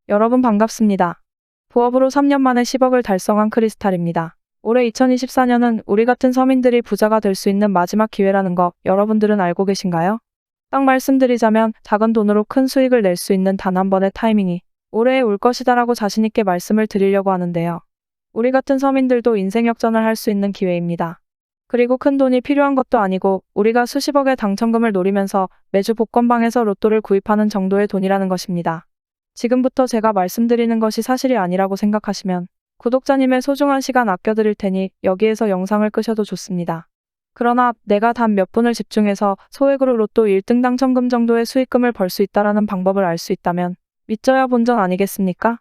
여러분 반갑습니다. 부업으로 3년 만에 10억을 달성한 크리스탈입니다. 올해 2024년은 우리 같은 서민들이 부자가 될 수 있는 마지막 기회라는 거 여러분들은 알고 계신가요? 딱 말씀드리자면 작은 돈으로 큰 수익을 낼 수 있는 단 한 번의 타이밍이 올해에 올 것이다라고 자신있게 말씀을 드리려고 하는데요. 우리 같은 서민들도 인생 역전을 할 수 있는 기회입니다. 그리고 큰 돈이 필요한 것도 아니고 우리가 수십억의 당첨금을 노리면서 매주 복권방에서 로또를 구입하는 정도의 돈이라는 것입니다. 지금부터 제가 말씀드리는 것이 사실이 아니라고 생각하시면 구독자님의 소중한 시간 아껴드릴 테니 여기에서 영상을 끄셔도 좋습니다. 그러나 내가 단 몇 분을 집중해서 소액으로 로또 1등 당첨금 정도의 수익금을 벌 수 있다라는 방법을 알 수 있다면 믿져야 본전 아니겠습니까?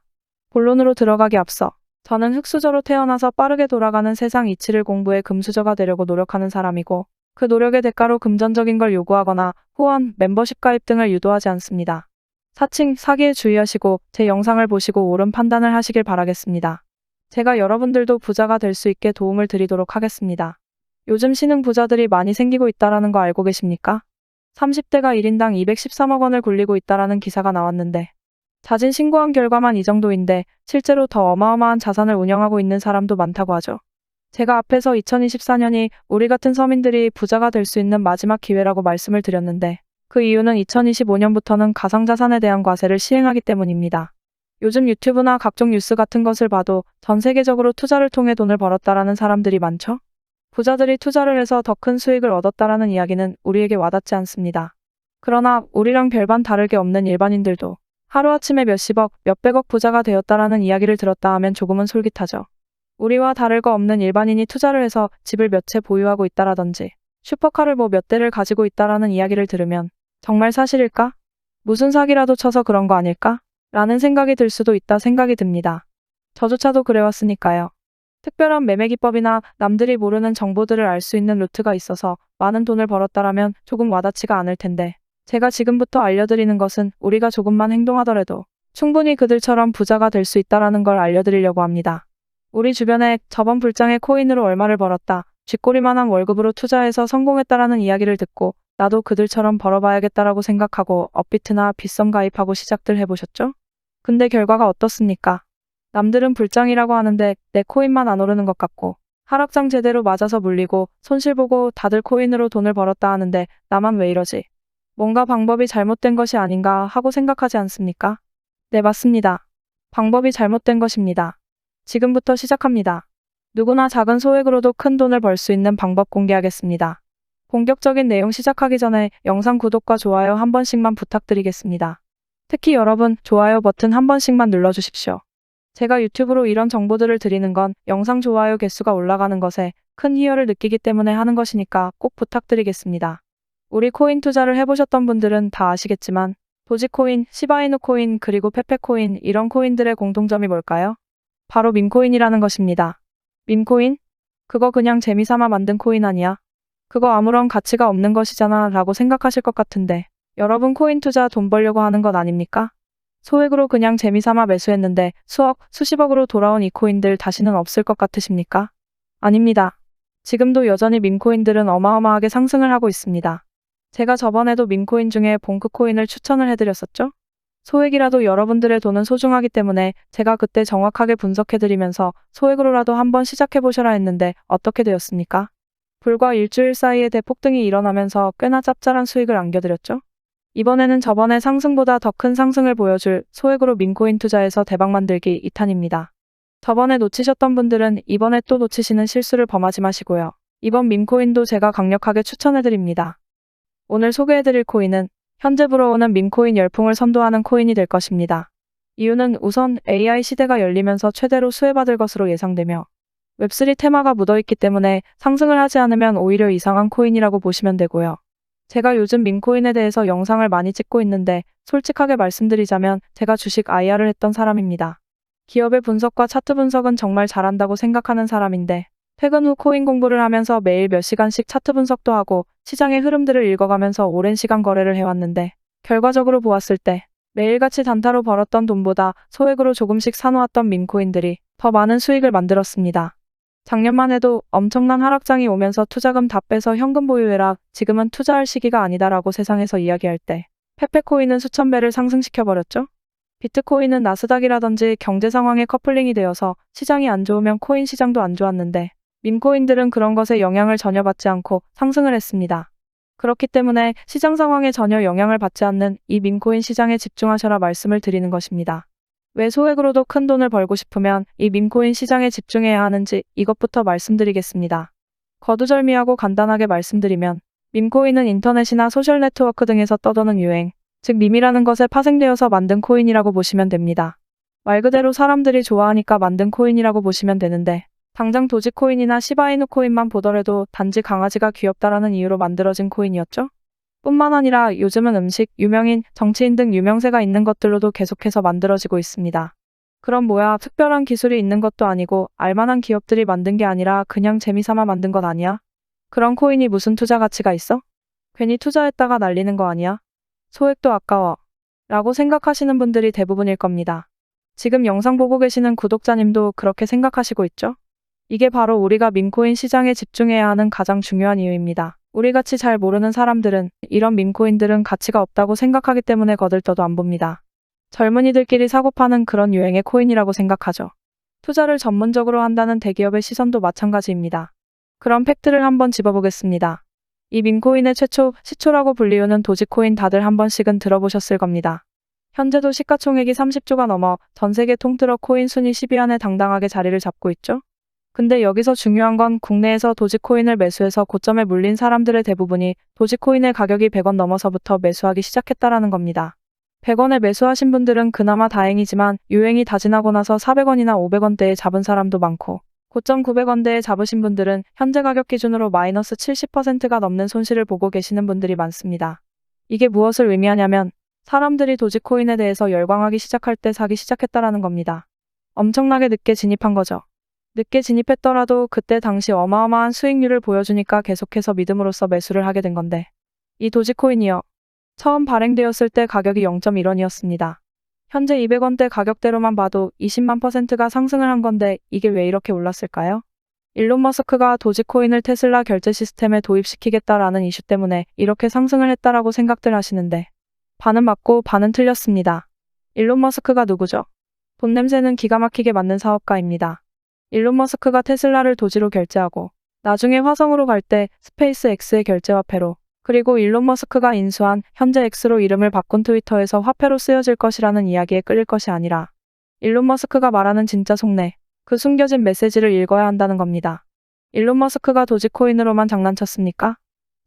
본론으로 들어가기 앞서 저는 흙수저로 태어나서 빠르게 돌아가는 세상 이치를 공부해 금수저가 되려고 노력하는 사람이고 그 노력의 대가로 금전적인 걸 요구하거나 후원, 멤버십 가입 등을 유도하지 않습니다. 사칭, 사기에 주의하시고 제 영상을 보시고 옳은 판단을 하시길 바라겠습니다. 제가 여러분들도 부자가 될 수 있게 도움을 드리도록 하겠습니다. 요즘 신흥 부자들이 많이 생기고 있다라는 거 알고 계십니까? 30대가 1인당 213억 원을 굴리고 있다라는 기사가 나왔는데 자진 신고한 결과만 이 정도인데 실제로 더 어마어마한 자산을 운영하고 있는 사람도 많다고 하죠. 제가 앞에서 2024년이 우리 같은 서민들이 부자가 될 수 있는 마지막 기회라고 말씀을 드렸는데 그 이유는 2025년부터는 가상자산에 대한 과세를 시행하기 때문입니다. 요즘 유튜브나 각종 뉴스 같은 것을 봐도 전 세계적으로 투자를 통해 돈을 벌었다라는 사람들이 많죠? 부자들이 투자를 해서 더 큰 수익을 얻었다라는 이야기는 우리에게 와닿지 않습니다. 그러나 우리랑 별반 다르게 없는 일반인들도 하루아침에 몇십억, 몇백억 부자가 되었다라는 이야기를 들었다 하면 조금은 솔깃하죠. 우리와 다를 거 없는 일반인이 투자를 해서 집을 몇 채 보유하고 있다라든지 슈퍼카를 몇 대를 가지고 있다라는 이야기를 들으면 정말 사실일까? 무슨 사기라도 쳐서 그런 거 아닐까? 라는 생각이 들 수도 있다 생각이 듭니다. 저조차도 그래왔으니까요. 특별한 매매 기법이나 남들이 모르는 정보들을 알 수 있는 루트가 있어서 많은 돈을 벌었다라면 조금 와닿지가 않을 텐데 제가 지금부터 알려드리는 것은 우리가 조금만 행동하더라도 충분히 그들처럼 부자가 될 수 있다라는 걸 알려드리려고 합니다. 우리 주변에 저번 불장에 코인으로 얼마를 벌었다, 쥐꼬리만한 월급으로 투자해서 성공했다라는 이야기를 듣고 나도 그들처럼 벌어봐야겠다라고 생각하고 업비트나 빗썸 가입하고 시작들 해보셨죠? 근데 결과가 어떻습니까? 남들은 불장이라고 하는데 내 코인만 안 오르는 것 같고 하락장 제대로 맞아서 물리고 손실 보고 다들 코인으로 돈을 벌었다 하는데 나만 왜 이러지? 뭔가 방법이 잘못된 것이 아닌가 하고 생각하지 않습니까? 네, 맞습니다. 방법이 잘못된 것입니다. 지금부터 시작합니다. 누구나 작은 소액으로도 큰 돈을 벌 수 있는 방법 공개하겠습니다. 본격적인 내용 시작하기 전에 영상 구독과 좋아요 한 번씩만 부탁드리겠습니다. 특히 여러분, 좋아요 버튼 한 번씩만 눌러주십시오. 제가 유튜브로 이런 정보들을 드리는 건 영상 좋아요 개수가 올라가는 것에 큰 희열을 느끼기 때문에 하는 것이니까 꼭 부탁드리겠습니다. 우리 코인 투자를 해보셨던 분들은 다 아시겠지만 도지코인, 시바이누 코인, 그리고 페페코인 이런 코인들의 공통점이 뭘까요? 바로 밈코인이라는 것입니다. 밈코인? 그거 그냥 재미삼아 만든 코인 아니야? 그거 아무런 가치가 없는 것이잖아 라고 생각하실 것 같은데 여러분 코인 투자 돈 벌려고 하는 것 아닙니까? 소액으로 그냥 재미삼아 매수했는데 수억, 수십억으로 돌아온 이 코인들 다시는 없을 것 같으십니까? 아닙니다. 지금도 여전히 밈코인들은 어마어마하게 상승을 하고 있습니다. 제가 저번에도 밈코인 중에 봉크코인을 추천을 해드렸었죠? 소액이라도 여러분들의 돈은 소중하기 때문에 제가 그때 정확하게 분석해드리면서 소액으로라도 한번 시작해보셔라 했는데 어떻게 되었습니까? 불과 일주일 사이에 대폭등이 일어나면서 꽤나 짭짤한 수익을 안겨드렸죠? 이번에는 저번에 상승보다 더 큰 상승을 보여줄 소액으로 밈코인 투자에서 대박 만들기 2탄입니다. 저번에 놓치셨던 분들은 이번에 또 놓치시는 실수를 범하지 마시고요. 이번 밈코인도 제가 강력하게 추천해드립니다. 오늘 소개해드릴 코인은 현재 불어오는 밈코인 열풍을 선도하는 코인이 될 것입니다. 이유는 우선 AI 시대가 열리면서 최대로 수혜받을 것으로 예상되며 웹3 테마가 묻어있기 때문에 상승을 하지 않으면 오히려 이상한 코인이라고 보시면 되고요. 제가 요즘 밈코인에 대해서 영상을 많이 찍고 있는데 솔직하게 말씀드리자면 제가 주식 IR을 했던 사람입니다. 기업의 분석과 차트 분석은 정말 잘한다고 생각하는 사람인데 퇴근 후 코인 공부를 하면서 매일 몇 시간씩 차트 분석도 하고 시장의 흐름들을 읽어가면서 오랜 시간 거래를 해왔는데 결과적으로 보았을 때 매일같이 단타로 벌었던 돈보다 소액으로 조금씩 사놓았던 밈코인들이 더 많은 수익을 만들었습니다. 작년만 해도 엄청난 하락장이 오면서 투자금 다 빼서 현금 보유해라, 지금은 투자할 시기가 아니다라고 세상에서 이야기할 때 페페코인은 수천 배를 상승시켜버렸죠? 비트코인은 나스닥이라든지 경제 상황에 커플링이 되어서 시장이 안 좋으면 코인 시장도 안 좋았는데 밈코인들은 그런 것에 영향을 전혀 받지 않고 상승을 했습니다. 그렇기 때문에 시장 상황에 전혀 영향을 받지 않는 이 밈코인 시장에 집중하셔라 말씀을 드리는 것입니다. 왜 소액으로도 큰 돈을 벌고 싶으면 이 밈코인 시장에 집중해야 하는지 이것부터 말씀드리겠습니다. 거두절미하고 간단하게 말씀드리면 밈코인은 인터넷이나 소셜 네트워크 등에서 떠도는 유행, 즉 밈이라는 것에 파생되어서 만든 코인이라고 보시면 됩니다. 말 그대로 사람들이 좋아하니까 만든 코인이라고 보시면 되는데 당장 도지코인이나 시바이누 코인만 보더라도 단지 강아지가 귀엽다라는 이유로 만들어진 코인이었죠. 뿐만 아니라 요즘은 음식, 유명인, 정치인 등 유명세가 있는 것들로도 계속해서 만들어지고 있습니다. 그럼 뭐야, 특별한 기술이 있는 것도 아니고 알만한 기업들이 만든 게 아니라 그냥 재미삼아 만든 것 아니야? 그런 코인이 무슨 투자 가치가 있어? 괜히 투자했다가 날리는 거 아니야? 소액도 아까워 라고 생각하시는 분들이 대부분일 겁니다. 지금 영상 보고 계시는 구독자님도 그렇게 생각하시고 있죠? 이게 바로 우리가 밈코인 시장에 집중해야 하는 가장 중요한 이유입니다. 우리같이 잘 모르는 사람들은 이런 밈코인들은 가치가 없다고 생각하기 때문에 거들떠도 안 봅니다. 젊은이들끼리 사고 파는 그런 유행의 코인이라고 생각하죠. 투자를 전문적으로 한다는 대기업의 시선도 마찬가지입니다. 그런 팩트를 한번 짚어보겠습니다. 이 밈코인의 최초 시초라고 불리우는 도지코인 다들 한 번씩은 들어보셨을 겁니다. 현재도 시가총액이 30조가 넘어 전 세계 통틀어 코인 순위 10위 안에 당당하게 자리를 잡고 있죠. 근데 여기서 중요한 건 국내에서 도지코인을 매수해서 고점에 물린 사람들의 대부분이 도지코인의 가격이 100원 넘어서부터 매수하기 시작했다라는 겁니다. 100원에 매수하신 분들은 그나마 다행이지만 유행이 다 지나고 나서 400원이나 500원대에 잡은 사람도 많고 고점 900원대에 잡으신 분들은 현재 가격 기준으로 마이너스 70%가 넘는 손실을 보고 계시는 분들이 많습니다. 이게 무엇을 의미하냐면 사람들이 도지코인에 대해서 열광하기 시작할 때 사기 시작했다라는 겁니다. 엄청나게 늦게 진입한 거죠. 늦게 진입했더라도 그때 당시 어마어마한 수익률을 보여주니까 계속해서 믿음으로써 매수를 하게 된 건데 이 도지코인이요. 처음 발행되었을 때 가격이 0.1원이었습니다. 현재 200원대 가격대로만 봐도 20만 %가 상승을 한 건데 이게 왜 이렇게 올랐을까요? 일론 머스크가 도지코인을 테슬라 결제 시스템에 도입시키겠다라는 이슈 때문에 이렇게 상승을 했다라고 생각들 하시는데 반은 맞고 반은 틀렸습니다. 일론 머스크가 누구죠? 돈 냄새는 기가 막히게 맡는 사업가입니다. 일론 머스크가 테슬라를 도지로 결제하고 나중에 화성으로 갈 때 스페이스 X의 결제화폐로 그리고 일론 머스크가 인수한 현재 X로 이름을 바꾼 트위터에서 화폐로 쓰여질 것이라는 이야기에 끌릴 것이 아니라 일론 머스크가 말하는 진짜 속내, 그 숨겨진 메시지를 읽어야 한다는 겁니다. 일론 머스크가 도지코인으로만 장난쳤습니까?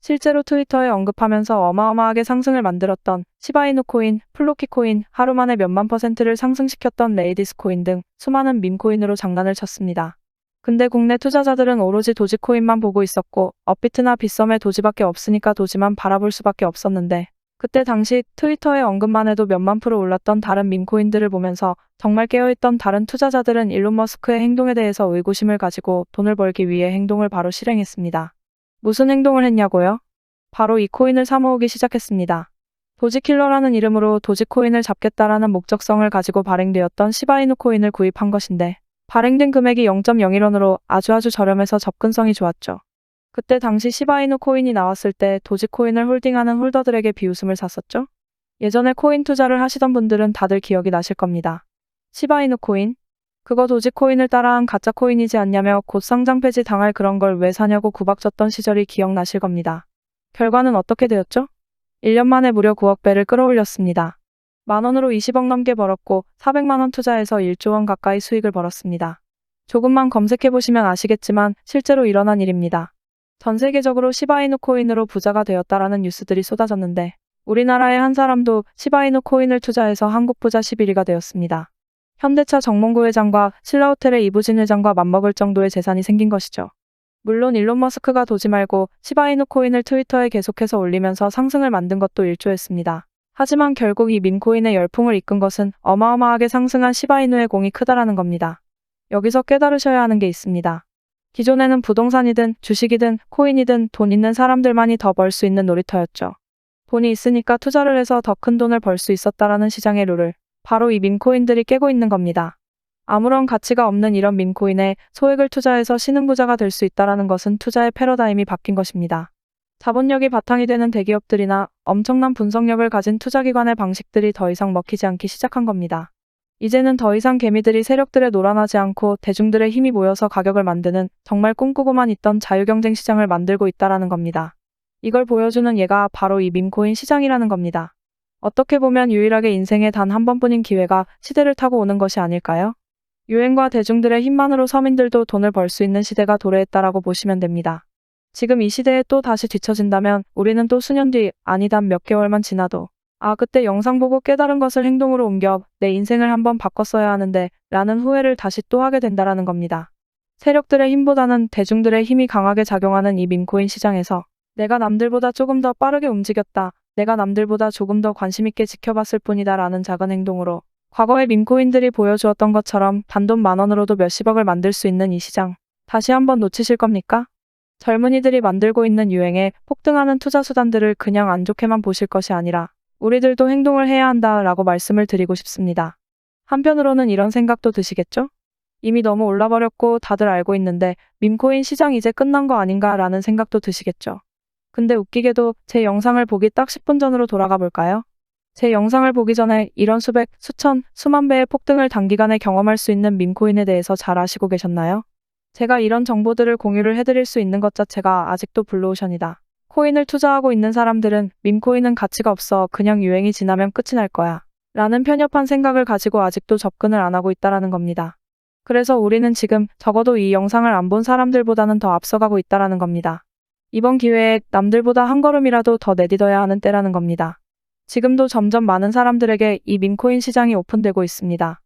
실제로 트위터에 언급하면서 어마어마하게 상승을 만들었던 시바이누 코인, 플로키 코인, 하루 만에 몇만 %를 상승시켰던 레이디스 코인 등 수많은 밈코인으로 장난을 쳤습니다. 근데 국내 투자자들은 오로지 도지코인만 보고 있었고 업비트나 빗썸에 도지밖에 없으니까 도지만 바라볼 수밖에 없었는데 그때 당시 트위터에 언급만 해도 몇만 % 올랐던 다른 밈코인들을 보면서 정말 깨어있던 다른 투자자들은 일론 머스크의 행동에 대해서 의구심을 가지고 돈을 벌기 위해 행동을 바로 실행했습니다. 무슨 행동을 했냐고요? 바로 이 코인을 사모으기 시작했습니다. 도지킬러라는 이름으로 도지코인을 잡겠다라는 목적성을 가지고 발행되었던 시바이누 코인을 구입한 것인데 발행된 금액이 0.01원으로 아주 저렴해서 접근성이 좋았죠. 그때 당시 시바이누 코인이 나왔을 때 도지코인을 홀딩하는 홀더들에게 비웃음을 샀었죠. 예전에 코인 투자를 하시던 분들은 다들 기억이 나실 겁니다. 시바이누 코인? 그거 도지코인을 따라한 가짜 코인이지 않냐며 곧 상장 폐지 당할 그런 걸 왜 사냐고 구박쳤던 시절이 기억나실 겁니다. 결과는 어떻게 되었죠? 1년 만에 무려 9억 배를 끌어올렸습니다. 만원으로 20억 넘게 벌었고 400만원 투자해서 1조원 가까이 수익을 벌었습니다. 조금만 검색해보시면 아시겠지만 실제로 일어난 일입니다. 전 세계적으로 시바이누 코인으로 부자가 되었다라는 뉴스들이 쏟아졌는데 우리나라의 한 사람도 시바이누 코인을 투자해서 한국 부자 11위가 되었습니다. 현대차 정몽구 회장과 신라호텔의 이부진 회장과 맞먹을 정도의 재산이 생긴 것이죠. 물론 일론 머스크가 도지 말고 시바이누 코인을 트위터에 계속해서 올리면서 상승을 만든 것도 일조했습니다. 하지만 결국 이 밈코인의 열풍을 이끈 것은 어마어마하게 상승한 시바이누의 공이 크다라는 겁니다. 여기서 깨달으셔야 하는 게 있습니다. 기존에는 부동산이든 주식이든 코인이든 돈 있는 사람들만이 더 벌 수 있는 놀이터였죠. 돈이 있으니까 투자를 해서 더 큰 돈을 벌 수 있었다라는 시장의 룰을 바로 이 밈코인들이 깨고 있는 겁니다. 아무런 가치가 없는 이런 밈코인에 소액을 투자해서 신흥부자가 될 수 있다라는 것은 투자의 패러다임이 바뀐 것입니다. 자본력이 바탕이 되는 대기업들이나 엄청난 분석력을 가진 투자기관의 방식들이 더 이상 먹히지 않기 시작한 겁니다. 이제는 더 이상 개미들이 세력들에 놀아나지 않고 대중들의 힘이 모여서 가격을 만드는 정말 꿈꾸고만 있던 자유경쟁 시장을 만들고 있다라는 겁니다. 이걸 보여주는 예가 바로 이 밈코인 시장이라는 겁니다. 어떻게 보면 유일하게 인생에 단 한 번뿐인 기회가 시대를 타고 오는 것이 아닐까요? 유행과 대중들의 힘만으로 서민들도 돈을 벌 수 있는 시대가 도래했다라고 보시면 됩니다. 지금 이 시대에 또 다시 뒤처진다면 우리는 또 수년 뒤, 아니 단 몇 개월만 지나도 그때 영상 보고 깨달은 것을 행동으로 옮겨 내 인생을 한번 바꿨어야 하는데 라는 후회를 다시 또 하게 된다라는 겁니다. 세력들의 힘보다는 대중들의 힘이 강하게 작용하는 이 밈코인 시장에서 내가 남들보다 조금 더 빠르게 움직였다. 내가 남들보다 조금 더 관심 있게 지켜봤을 뿐이다 라는 작은 행동으로 과거의 밈코인들이 보여주었던 것처럼 단돈 10,000원으로도 몇십억을 만들 수 있는 이 시장. 다시 한번 놓치실 겁니까? 젊은이들이 만들고 있는 유행에 폭등하는 투자 수단들을 그냥 안 좋게만 보실 것이 아니라 우리들도 행동을 해야 한다라고 말씀을 드리고 싶습니다. 한편으로는 이런 생각도 드시겠죠? 이미 너무 올라버렸고 다들 알고 있는데 밈코인 시장 이제 끝난 거 아닌가라는 생각도 드시겠죠? 근데 웃기게도 제 영상을 보기 딱 10분 전으로 돌아가 볼까요? 제 영상을 보기 전에 이런 수백, 수천, 수만 배의 폭등을 단기간에 경험할 수 있는 밈코인에 대해서 잘 아시고 계셨나요? 제가 이런 정보들을 공유를 해드릴 수 있는 것 자체가 아직도 블루오션이다. 코인을 투자하고 있는 사람들은 밈코인은 가치가 없어 그냥 유행이 지나면 끝이 날 거야 라는 편협한 생각을 가지고 아직도 접근을 안 하고 있다라는 겁니다. 그래서 우리는 지금 적어도 이 영상을 안 본 사람들보다는 더 앞서가고 있다라는 겁니다. 이번 기회에 남들보다 한 걸음이라도 더 내딛어야 하는 때라는 겁니다. 지금도 점점 많은 사람들에게 이 밈코인 시장이 오픈되고 있습니다.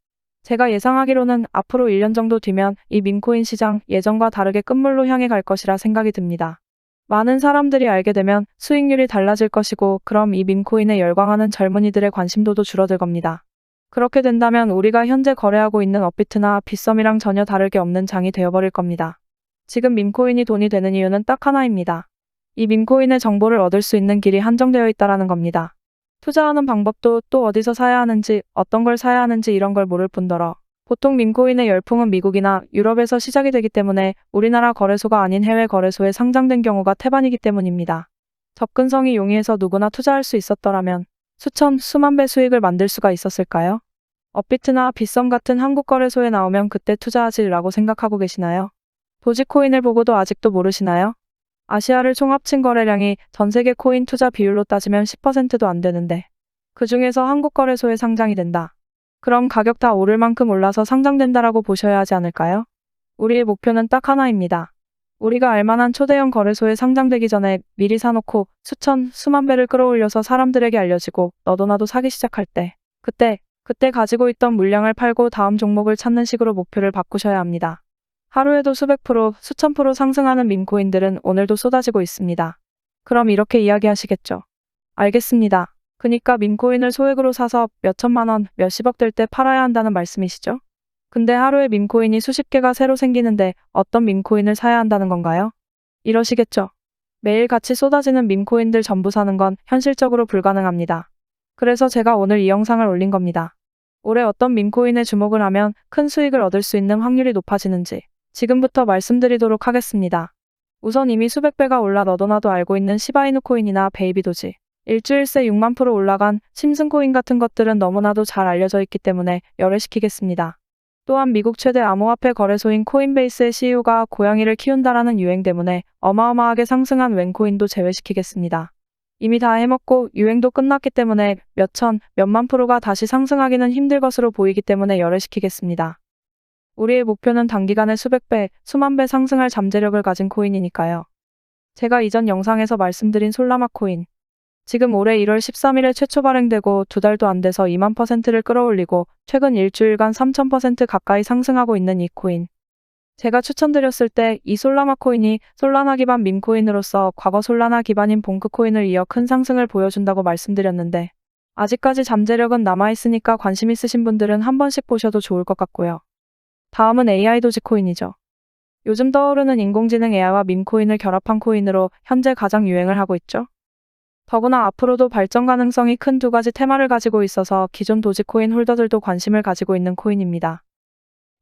제가 예상하기로는 앞으로 1년 정도 뒤면 이 밈코인 시장 예전과 다르게 끝물로 향해 갈 것이라 생각이 듭니다. 많은 사람들이 알게 되면 수익률이 달라질 것이고 그럼 이 밈코인에 열광하는 젊은이들의 관심도도 줄어들 겁니다. 그렇게 된다면 우리가 현재 거래하고 있는 업비트나 빗썸이랑 전혀 다를 게 없는 장이 되어버릴 겁니다. 지금 밈코인이 돈이 되는 이유는 딱 하나입니다. 이 밈코인의 정보를 얻을 수 있는 길이 한정되어 있다라는 겁니다. 투자하는 방법도 또 어디서 사야 하는지, 어떤 걸 사야 하는지 이런 걸 모를 뿐더러 보통 밈코인의 열풍은 미국이나 유럽에서 시작이 되기 때문에 우리나라 거래소가 아닌 해외 거래소에 상장된 경우가 태반이기 때문입니다. 접근성이 용이해서 누구나 투자할 수 있었더라면 수천, 수만 배 수익을 만들 수가 있었을까요? 업비트나 빗썸 같은 한국 거래소에 나오면 그때 투자하지라고 생각하고 계시나요? 도지코인을 보고도 아직도 모르시나요? 아시아를 총합친 거래량이 전 세계 코인 투자 비율로 따지면 10%도 안 되는데 그 중에서 한국 거래소에 상장이 된다. 그럼 가격 다 오를 만큼 올라서 상장된다라고 보셔야 하지 않을까요? 우리의 목표는 딱 하나입니다. 우리가 알만한 초대형 거래소에 상장되기 전에 미리 사놓고 수천, 수만 배를 끌어올려서 사람들에게 알려지고 너도 나도 사기 시작할 때 그때 가지고 있던 물량을 팔고 다음 종목을 찾는 식으로 목표를 바꾸셔야 합니다. 하루에도 수백 프로, 수천 프로 상승하는 밈코인들은 오늘도 쏟아지고 있습니다. 그럼 이렇게 이야기하시겠죠. 알겠습니다. 그니까 밈코인을 소액으로 사서 몇천만 원, 몇십억 될 때 팔아야 한다는 말씀이시죠? 근데 하루에 밈코인이 수십 개가 새로 생기는데 어떤 밈코인을 사야 한다는 건가요? 이러시겠죠. 매일 같이 쏟아지는 밈코인들 전부 사는 건 현실적으로 불가능합니다. 그래서 제가 오늘 이 영상을 올린 겁니다. 올해 어떤 밈코인에 주목을 하면 큰 수익을 얻을 수 있는 확률이 높아지는지 지금부터 말씀드리도록 하겠습니다. 우선 이미 수백 배가 올라 너도 나도 알고 있는 시바이누 코인이나 베이비도지, 일주일 새 6만 프로 올라간 심슨코인 같은 것들은 너무나도 잘 알려져 있기 때문에 열애시키겠습니다. 또한 미국 최대 암호화폐 거래소인 코인베이스의 CEO가 고양이를 키운다라는 유행 때문에 어마어마하게 상승한 웬코인도 제외시키겠습니다. 이미 다 해먹고 유행도 끝났기 때문에 몇천, 몇만 프로가 다시 상승하기는 힘들 것으로 보이기 때문에 열애시키겠습니다. 우리의 목표는 단기간에 수백 배, 수만 배 상승할 잠재력을 가진 코인이니까요. 제가 이전 영상에서 말씀드린 솔라나 코인. 지금 올해 1월 13일에 최초 발행되고 2달도 안 돼서 2만%를 끌어올리고 최근 일주일간 3000% 가까이 상승하고 있는 이 코인. 제가 추천드렸을 때 이 솔라나 코인이 솔라나 기반 밈코인으로서 과거 솔라나 기반인 봉크 코인을 이어 큰 상승을 보여준다고 말씀드렸는데 아직까지 잠재력은 남아있으니까 관심 있으신 분들은 한 번씩 보셔도 좋을 것 같고요. 다음은 AI 도지코인이죠. 요즘 떠오르는 인공지능 AI와 밈코인을 결합한 코인으로 현재 가장 유행을 하고 있죠. 더구나 앞으로도 발전 가능성이 큰 두 가지 테마를 가지고 있어서 기존 도지코인 홀더들도 관심을 가지고 있는 코인입니다.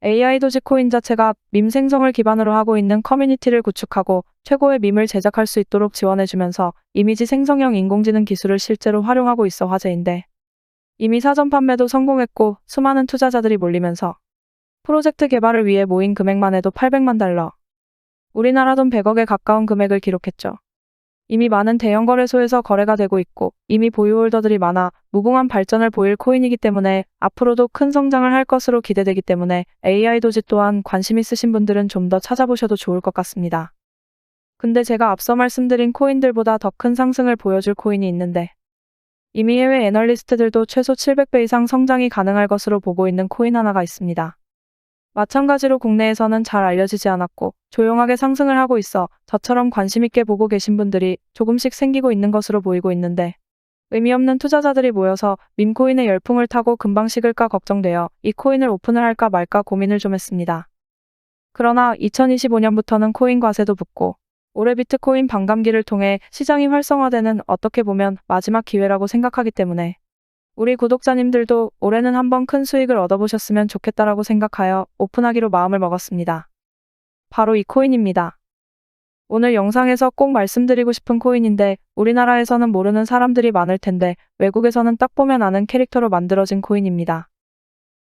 AI 도지코인 자체가 밈 생성을 기반으로 하고 있는 커뮤니티를 구축하고 최고의 밈을 제작할 수 있도록 지원해주면서 이미지 생성형 인공지능 기술을 실제로 활용하고 있어 화제인데, 이미 사전 판매도 성공했고 수많은 투자자들이 몰리면서 프로젝트 개발을 위해 모인 금액만 해도 800만 달러, 우리나라 돈 100억에 가까운 금액을 기록했죠. 이미 많은 대형 거래소에서 거래가 되고 있고 이미 보유홀더들이 많아 무궁한 발전을 보일 코인이기 때문에 앞으로도 큰 성장을 할 것으로 기대되기 때문에 AI 도지 또한 관심 있으신 분들은 좀 더 찾아보셔도 좋을 것 같습니다. 근데 제가 앞서 말씀드린 코인들보다 더 큰 상승을 보여줄 코인이 있는데, 이미 해외 애널리스트들도 최소 700배 이상 성장이 가능할 것으로 보고 있는 코인 하나가 있습니다. 마찬가지로 국내에서는 잘 알려지지 않았고 조용하게 상승을 하고 있어 저처럼 관심 있게 보고 계신 분들이 조금씩 생기고 있는 것으로 보이고 있는데, 의미 없는 투자자들이 모여서 밈코인의 열풍을 타고 금방 식을까 걱정되어 이 코인을 오픈을 할까 말까 고민을 좀 했습니다. 그러나 2025년부터는 코인 과세도 붙고 올해 비트코인 반감기를 통해 시장이 활성화되는 어떻게 보면 마지막 기회라고 생각하기 때문에 우리 구독자님들도 올해는 한번 큰 수익을 얻어보셨으면 좋겠다라고 생각하여 오픈하기로 마음을 먹었습니다. 바로 이 코인입니다. 오늘 영상에서 꼭 말씀드리고 싶은 코인인데, 우리나라에서는 모르는 사람들이 많을 텐데 외국에서는 딱 보면 아는 캐릭터로 만들어진 코인입니다.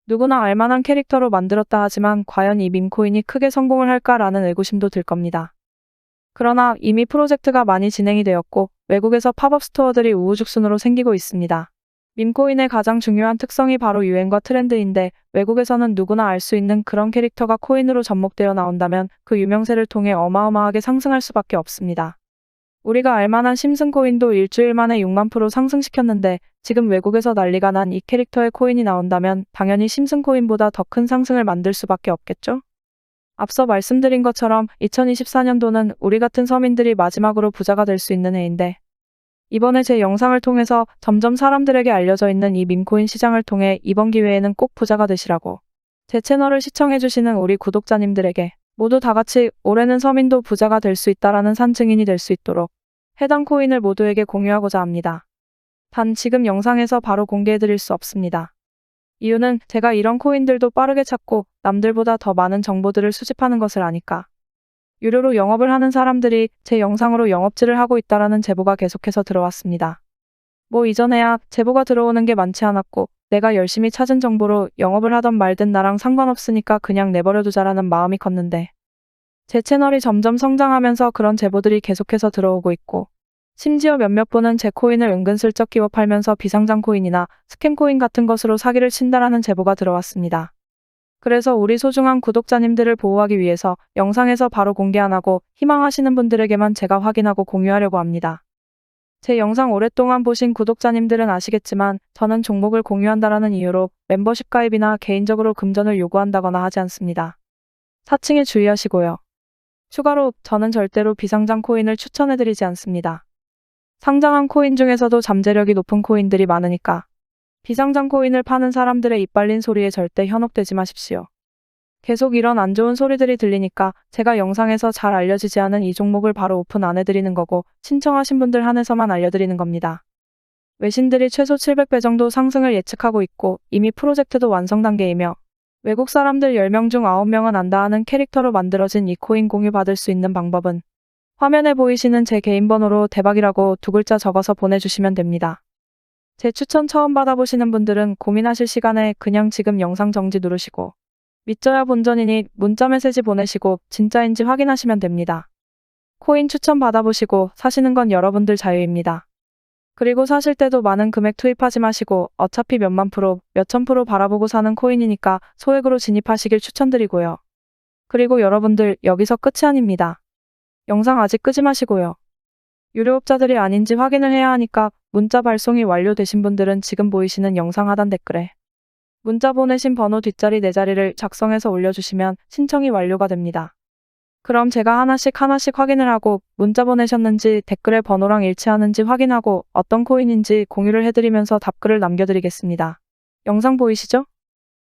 누구나 알만한 캐릭터로 만들었다 하지만 과연 이 밈코인이 크게 성공을 할까라는 의구심도 들 겁니다. 그러나 이미 프로젝트가 많이 진행이 되었고 외국에서 팝업 스토어들이 우후죽순으로 생기고 있습니다. 밈코인의 가장 중요한 특성이 바로 유행과 트렌드인데, 외국에서는 누구나 알 수 있는 그런 캐릭터가 코인으로 접목되어 나온다면 그 유명세를 통해 어마어마하게 상승할 수밖에 없습니다. 우리가 알만한 심슨코인도 일주일 만에 6만% 상승시켰는데 지금 외국에서 난리가 난 이 캐릭터의 코인이 나온다면 당연히 심슨코인보다 더 큰 상승을 만들 수밖에 없겠죠? 앞서 말씀드린 것처럼 2024년도는 우리 같은 서민들이 마지막으로 부자가 될 수 있는 해인데, 이번에 제 영상을 통해서 점점 사람들에게 알려져 있는 이 밈코인 시장을 통해 이번 기회에는 꼭 부자가 되시라고 제 채널을 시청해주시는 우리 구독자님들에게 모두 다 같이 올해는 서민도 부자가 될 수 있다라는 산 증인이 될 수 있도록 해당 코인을 모두에게 공유하고자 합니다. 단 지금 영상에서 바로 공개해드릴 수 없습니다. 이유는 제가 이런 코인들도 빠르게 찾고 남들보다 더 많은 정보들을 수집하는 것을 아니까. 유료로 영업을 하는 사람들이 제 영상으로 영업질을 하고 있다라는 제보가 계속해서 들어왔습니다. 뭐 이전에야 제보가 들어오는 게 많지 않았고 내가 열심히 찾은 정보로 영업을 하던 말든 나랑 상관없으니까 그냥 내버려두자라는 마음이 컸는데, 제 채널이 점점 성장하면서 그런 제보들이 계속해서 들어오고 있고 심지어 몇몇 분은 제 코인을 은근슬쩍 끼워 팔면서 비상장 코인이나 스캠 코인 같은 것으로 사기를 친다라는 제보가 들어왔습니다. 그래서 우리 소중한 구독자님들을 보호하기 위해서 영상에서 바로 공개 안 하고 희망하시는 분들에게만 제가 확인하고 공유하려고 합니다. 제 영상 오랫동안 보신 구독자님들은 아시겠지만 저는 종목을 공유한다라는 이유로 멤버십 가입이나 개인적으로 금전을 요구한다거나 하지 않습니다. 사칭에 주의하시고요. 추가로 저는 절대로 비상장 코인을 추천해드리지 않습니다. 상장한 코인 중에서도 잠재력이 높은 코인들이 많으니까 비상장 코인을 파는 사람들의 입 발린 소리에 절대 현혹되지 마십시오. 계속 이런 안 좋은 소리들이 들리니까 제가 영상에서 잘 알려지지 않은 이 종목을 바로 오픈 안 해드리는 거고 신청하신 분들 한해서만 알려드리는 겁니다. 외신들이 최소 700배 정도 상승을 예측하고 있고 이미 프로젝트도 완성 단계이며 외국 사람들 10명 중 9명은 안다 하는 캐릭터로 만들어진 이 코인 공유 받을 수 있는 방법은 화면에 보이시는 제 개인 번호로 대박이라고 2글자 적어서 보내주시면 됩니다. 제 추천 처음 받아보시는 분들은 고민하실 시간에 그냥 지금 영상 정지 누르시고 믿져야 본전이니 문자 메시지 보내시고 진짜인지 확인하시면 됩니다. 코인 추천 받아보시고 사시는 건 여러분들 자유입니다. 그리고 사실 때도 많은 금액 투입하지 마시고 어차피 몇만 프로, 몇천 프로 바라보고 사는 코인이니까 소액으로 진입하시길 추천드리고요. 그리고 여러분들 여기서 끝이 아닙니다. 영상 아직 끄지 마시고요. 유료업자들이 아닌지 확인을 해야 하니까 문자 발송이 완료되신 분들은 지금 보이시는 영상 하단 댓글에 문자 보내신 번호 뒷자리 4자리를 작성해서 올려주시면 신청이 완료가 됩니다. 그럼 제가 하나씩 확인을 하고 문자 보내셨는지 댓글에 번호랑 일치하는지 확인하고 어떤 코인인지 공유를 해드리면서 답글을 남겨드리겠습니다. 영상 보이시죠?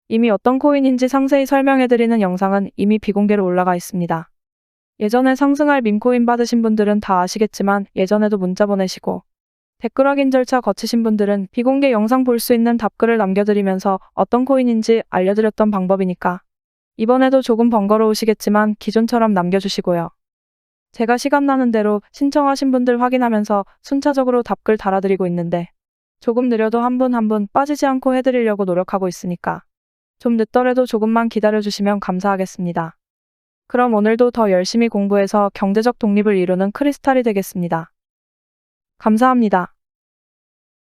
이미 어떤 코인인지 상세히 설명해드리는 영상은 이미 비공개로 올라가 있습니다. 예전에 상승할 밈코인 받으신 분들은 다 아시겠지만 예전에도 문자 보내시고 댓글 확인 절차 거치신 분들은 비공개 영상 볼 수 있는 답글을 남겨드리면서 어떤 코인인지 알려드렸던 방법이니까 이번에도 조금 번거로우시겠지만 기존처럼 남겨주시고요. 제가 시간 나는 대로 신청하신 분들 확인하면서 순차적으로 답글 달아드리고 있는데 조금 느려도 한 분 한 분 빠지지 않고 해드리려고 노력하고 있으니까 좀 늦더라도 조금만 기다려주시면 감사하겠습니다. 그럼 오늘도 더 열심히 공부해서 경제적 독립을 이루는 크리스탈이 되겠습니다. 감사합니다.